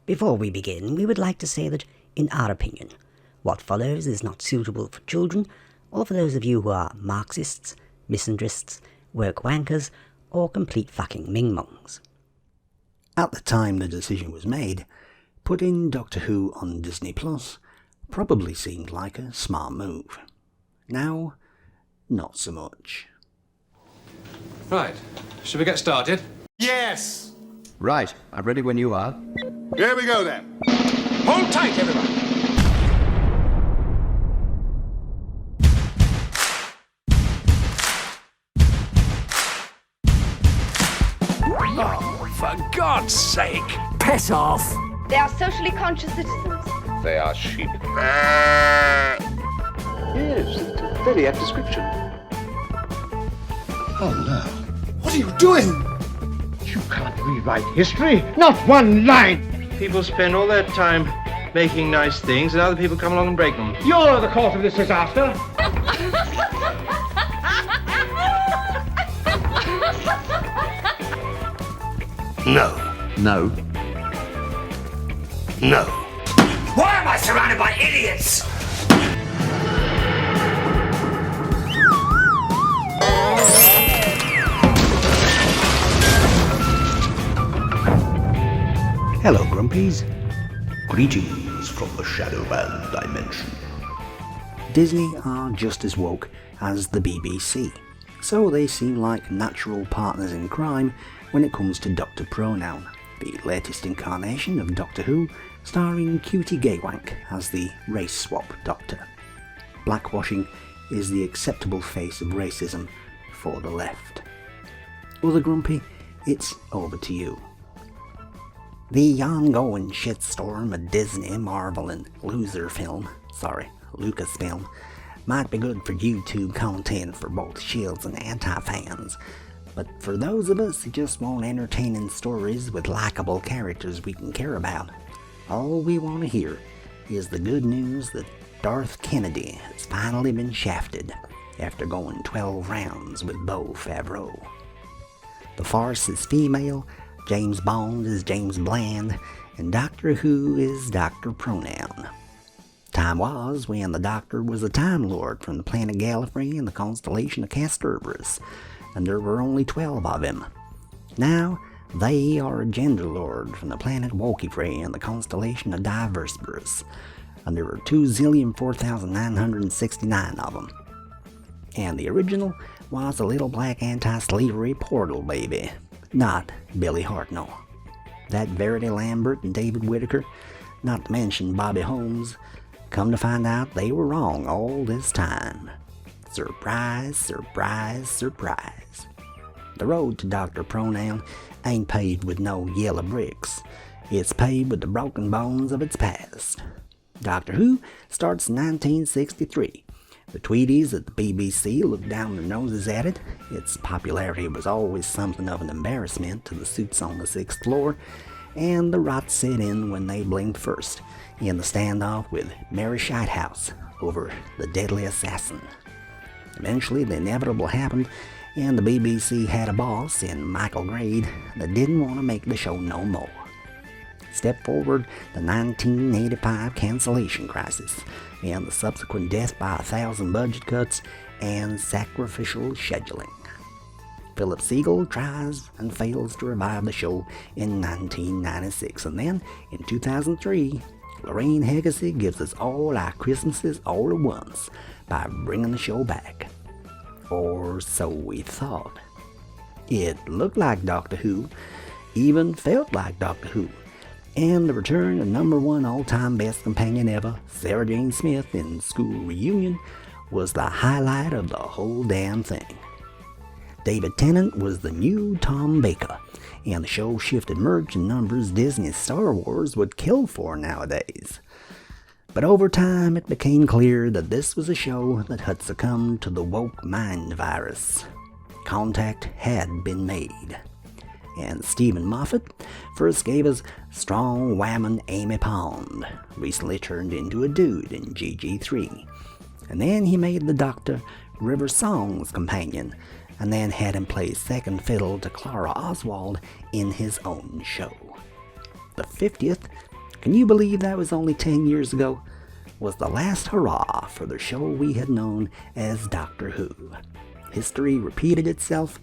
Before we begin, we would like to say that, in our opinion, what follows is not suitable for children, or for those of you who are Marxists, misandrists, work wankers, or complete fucking ming-mongs. At the time the decision was made, putting Doctor Who on Disney Plus probably seemed like a smart move. Now, not so much. Right, should we get started? Yes! Right, I'm ready when you are. Here we go then. Hold tight, everyone. Oh, for God's sake! Piss off! They are socially conscious citizens. They are sheep. Yes, it's a very apt description. Oh no. What are you doing? You can't rewrite history. Not one line. People spend all their time making nice things, and other people come along and break them. You're the cause of this disaster. No. No. No. Why am I surrounded by idiots? Hello, Grumpies. Greetings from the Shadowband Dimension. Disney are just as woke as the BBC, so they seem like natural partners in crime when it comes to Doctor Pronoun, the latest incarnation of Doctor Who, starring Cutie Gaywank as the race swap Doctor. Blackwashing is the acceptable face of racism for the left. Other Grumpy, it's over to you. The ongoing shitstorm of Disney, Marvel, and Lucasfilm, might be good for YouTube content for both Shields and anti-fans, but for those of us who just want entertaining stories with likable characters we can care about, all we want to hear is the good news that Darth Kennedy has finally been shafted after going 12 rounds with Beau Favreau. The farce is female, James Bond is James Bland, and Doctor Who is Doctor Pronoun. Time was when the Doctor was a Time Lord from the planet Gallifrey in the constellation of Castorberus, and there were only 12 of him. Now, they are a Gender Lord from the planet Wokifrey in the constellation of Diversberus, and there were 2,004,969 of them. And the original was a little black anti-slavery portal baby, not Billy Hartnell. That Verity Lambert and David Whittaker, not to mention Bobby Holmes, come to find out they were wrong all this time. Surprise, surprise, surprise. The road to Doctor Pronoun ain't paved with no yellow bricks. It's paved with the broken bones of its past. Doctor Who starts in 1963. The Tweedies at the BBC looked down their noses at it. Its popularity was always something of an embarrassment to the suits on the 6th floor, and the rot set in when they blinked first, in the standoff with Mary Scheithouse over the deadly assassin. Eventually, the inevitable happened, and the BBC had a boss in Michael Grade that didn't want to make the show no more. Step forward the 1985 cancellation crisis, and the subsequent death by 1,000 budget cuts and sacrificial scheduling. Philip Siegel tries and fails to revive the show in 1996, and then, in 2003, Lorraine Heggessy gives us all our Christmases all at once by bringing the show back. Or so we thought. It looked like Doctor Who, even felt like Doctor Who, and the return of #1 all-time best companion ever, Sarah Jane Smith in School Reunion, was the highlight of the whole damn thing. David Tennant was the new Tom Baker, and the show shifted merch and numbers Disney's Star Wars would kill for nowadays. But over time, it became clear that this was a show that had succumbed to the woke mind virus. Contact had been made. And Stephen Moffat first gave us strong whammon Amy Pond, recently turned into a dude in GG3. And then he made the Doctor River Song's companion, and then had him play second fiddle to Clara Oswald in his own show. The 50th Can you believe that was only 10 years ago? Was the last hurrah for the show we had known as Doctor Who. History repeated itself.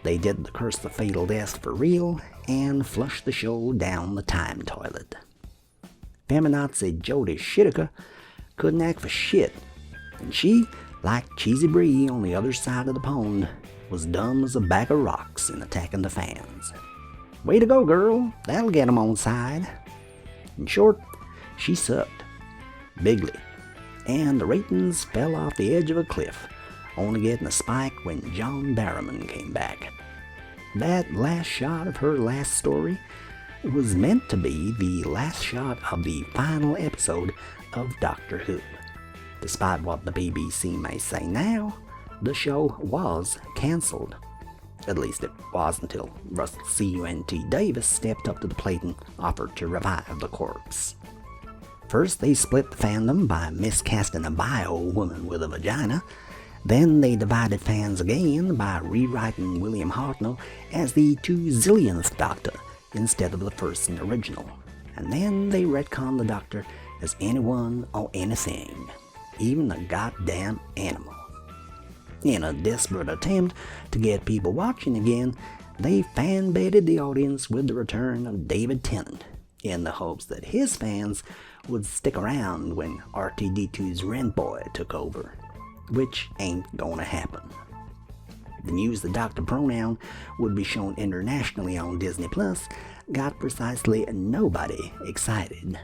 They did the Curse of Fatal Death for real and flushed the show down the time toilet. Feminazi Jodie Whittaker couldn't act for shit, and she, like Cheesy Brie on the other side of the pond, was dumb as a bag of rocks in attacking the fans. Way to go, girl. That'll get 'em on side. In short, she sucked. Bigly. And the ratings fell off the edge of a cliff, only getting a spike when John Barrowman came back. That last shot of her last story was meant to be the last shot of the final episode of Doctor Who. Despite what the BBC may say now, the show was cancelled. At least it was until Russell C.U.N.T. Davis stepped up to the plate and offered to revive the corpse. First, they split the fandom by miscasting a bio woman with a vagina. Then they divided fans again by rewriting William Hartnell as the 2,000th Doctor instead of the first and original. And then they retconned the Doctor as anyone or anything, even a goddamn animal. In a desperate attempt to get people watching again, they fan-baited the audience with the return of David Tennant, in the hopes that his fans would stick around when RTD2's Rent Boy took over, which ain't gonna happen. The news that Doctor Pronoun would be shown internationally on Disney Plus got precisely nobody excited.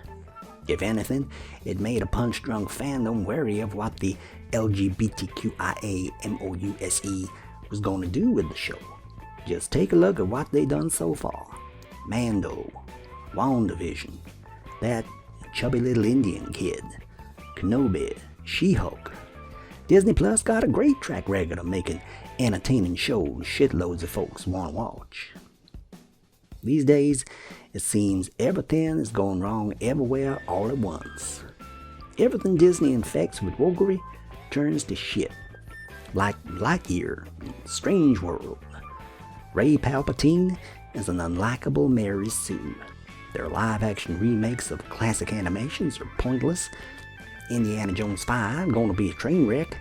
If anything, it made a punch-drunk fandom wary of what the LGBTQIA-MOUSE was going to do with the show. Just take a look at what they done so far. Mando, WandaVision, that chubby little Indian kid, Kenobi, She-Hulk. Disney Plus got a great track record of making entertaining shows shitloads of folks want to watch. These days, it seems everything is going wrong everywhere all at once. Everything Disney infects with wokery turns to shit. Like Lightyear, Strange World. Rey Palpatine is an unlikable Mary Sue. Their live-action remakes of classic animations are pointless. Indiana Jones 5 gonna be a train wreck.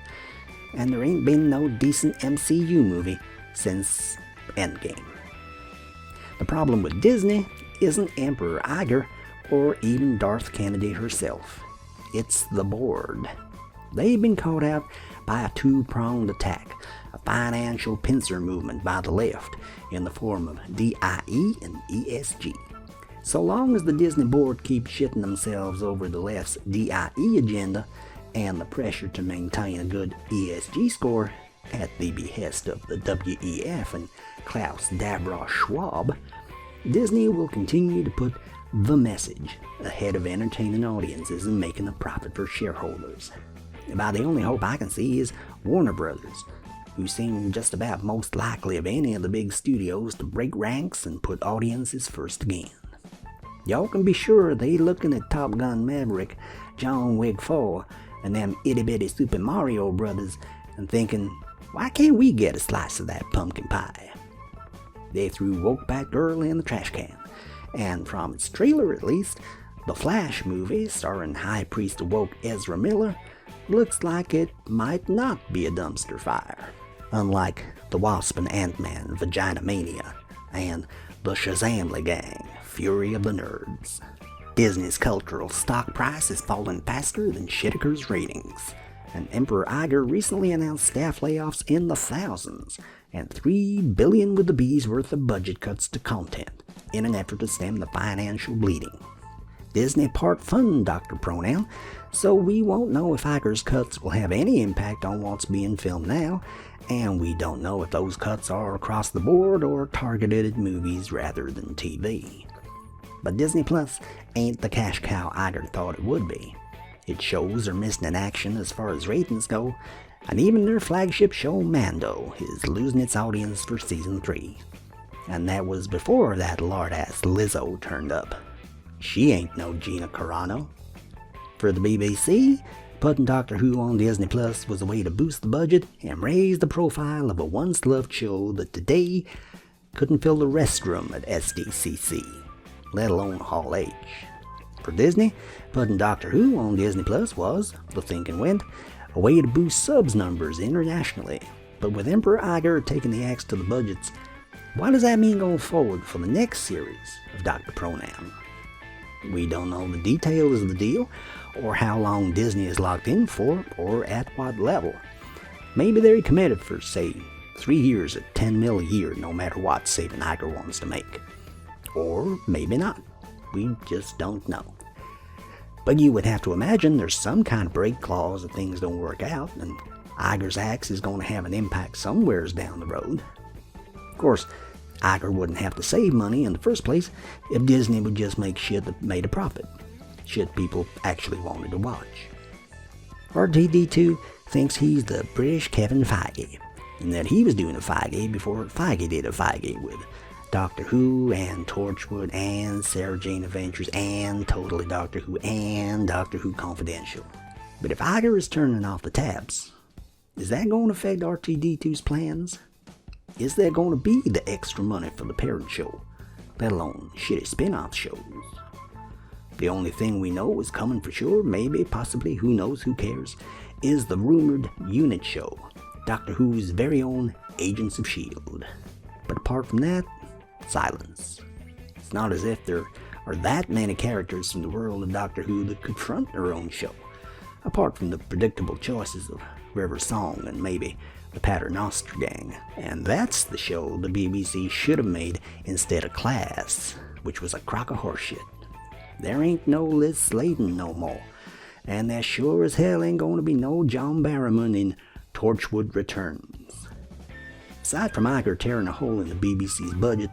And there ain't been no decent MCU movie since Endgame. The problem with Disney isn't Emperor Iger or even Darth Kennedy herself. It's the board. They've been caught out by a two-pronged attack, a financial pincer movement by the left in the form of DIE and ESG. So long as the Disney board keeps shitting themselves over the left's DIE agenda and the pressure to maintain a good ESG score at the behest of the WEF and Klaus Davros Schwab, Disney will continue to put the message ahead of entertaining audiences and making a profit for shareholders. About the only hope I can see is Warner Brothers, who seem just about most likely of any of the big studios to break ranks and put audiences first again. Y'all can be sure they looking at Top Gun Maverick, John Wick 4, and them itty-bitty Super Mario Brothers and thinking, why can't we get a slice of that pumpkin pie? They threw Woke Batgirl in the trash can, and from its trailer at least, the Flash movie starring High Priest of Woke Ezra Miller looks like it might not be a dumpster fire, unlike the Wasp and Ant-Man Vagina Mania and the Shazamly Gang Fury of the Nerds. Disney's cultural stock price is falling faster than Whittaker's ratings, and Emperor Iger recently announced staff layoffs in the thousands and $3 billion with the B's worth of budget cuts to content in an effort to stem the financial bleeding. Disney part-fund Doctor Pronoun, so we won't know if Iger's cuts will have any impact on what's being filmed now, and we don't know if those cuts are across the board or targeted at movies rather than TV. But Disney Plus ain't the cash cow Iger thought it would be. Its shows are missing in action as far as ratings go, and even their flagship show Mando is losing its audience for season 3. And that was before that lard-ass Lizzo turned up. She ain't no Gina Carano. For the BBC, putting Doctor Who on Disney Plus was a way to boost the budget and raise the profile of a once-loved show that today couldn't fill the restroom at SDCC, let alone Hall H. For Disney, putting Doctor Who on Disney Plus was, the thinking went, a way to boost subs numbers internationally. But with Emperor Iger taking the axe to the budgets, what does that mean going forward for the next series of Doctor Pronoun? We don't know the details of the deal, or how long Disney is locked in for, or at what level. Maybe they're committed for, say, 3 years at $10 million a year, no matter what Saving Iger wants to make. Or maybe not. We just don't know. But you would have to imagine there's some kind of break clause if things don't work out, and Iger's axe is going to have an impact somewheres down the road. Of course, Iger wouldn't have to save money in the first place if Disney would just make shit that made a profit. Shit people actually wanted to watch. RTD2 thinks he's the British Kevin Feige, and that he was doing a Feige before Feige did a Feige with Doctor Who and Torchwood and Sarah Jane Adventures and Totally Doctor Who and Doctor Who Confidential. But if Iger is turning off the taps, is that going to affect RTD2's plans? Is there going to be the extra money for the parent show, let alone shitty spin-off shows? The only thing we know is coming for sure, maybe, possibly, who knows, who cares, is the rumored unit show, Doctor Who's very own Agents of S.H.I.E.L.D. But apart from that, silence. It's not as if there are that many characters from the world of Doctor Who that could front their own show, apart from the predictable choices of River Song and maybe the Paternoster Gang. And that's the show the BBC should have made instead of Class, which was a crock of horseshit. There ain't no Liz Sladen no more, and there sure as hell ain't going to be no John Barrowman in Torchwood Returns. Aside from Iger tearing a hole in the BBC's budget,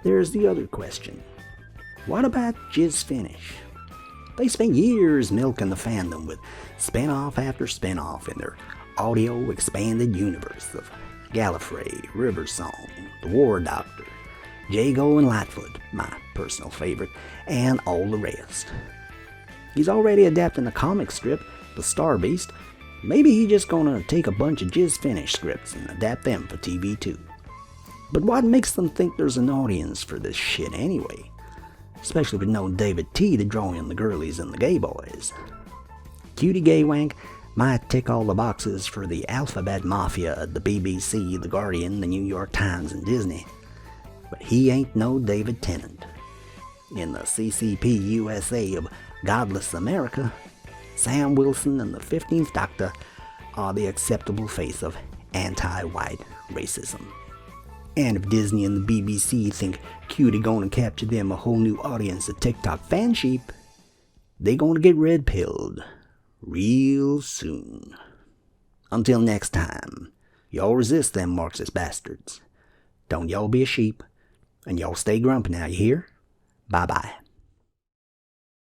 there's the other question. What about Jizz Finish? They spent years milking the fandom with spin-off after spin-off in their audio expanded universe of Gallifrey, River Song, The War Doctor, Jago and Lightfoot, my personal favorite, and all the rest. He's already adapting a comic strip, The Star Beast. Maybe he's just gonna take a bunch of Jizz Finish scripts and adapt them for TV too. But what makes them think there's an audience for this shit anyway? Especially with no David T to draw in the girlies and the gay boys. Cutie Gay Wank might tick all the boxes for the alphabet mafia at the BBC, The Guardian, the New York Times, and Disney. But he ain't no David Tennant. In the CCP USA of godless America, Sam Wilson and the 15th Doctor are the acceptable face of anti-white racism. And if Disney and the BBC think Cutie gonna capture them a whole new audience of TikTok fan sheep, they gonna get red-pilled real soon. Until next time, y'all resist them Marxist bastards. Don't y'all be a sheep, and y'all stay grumpy now, you hear? Bye-bye.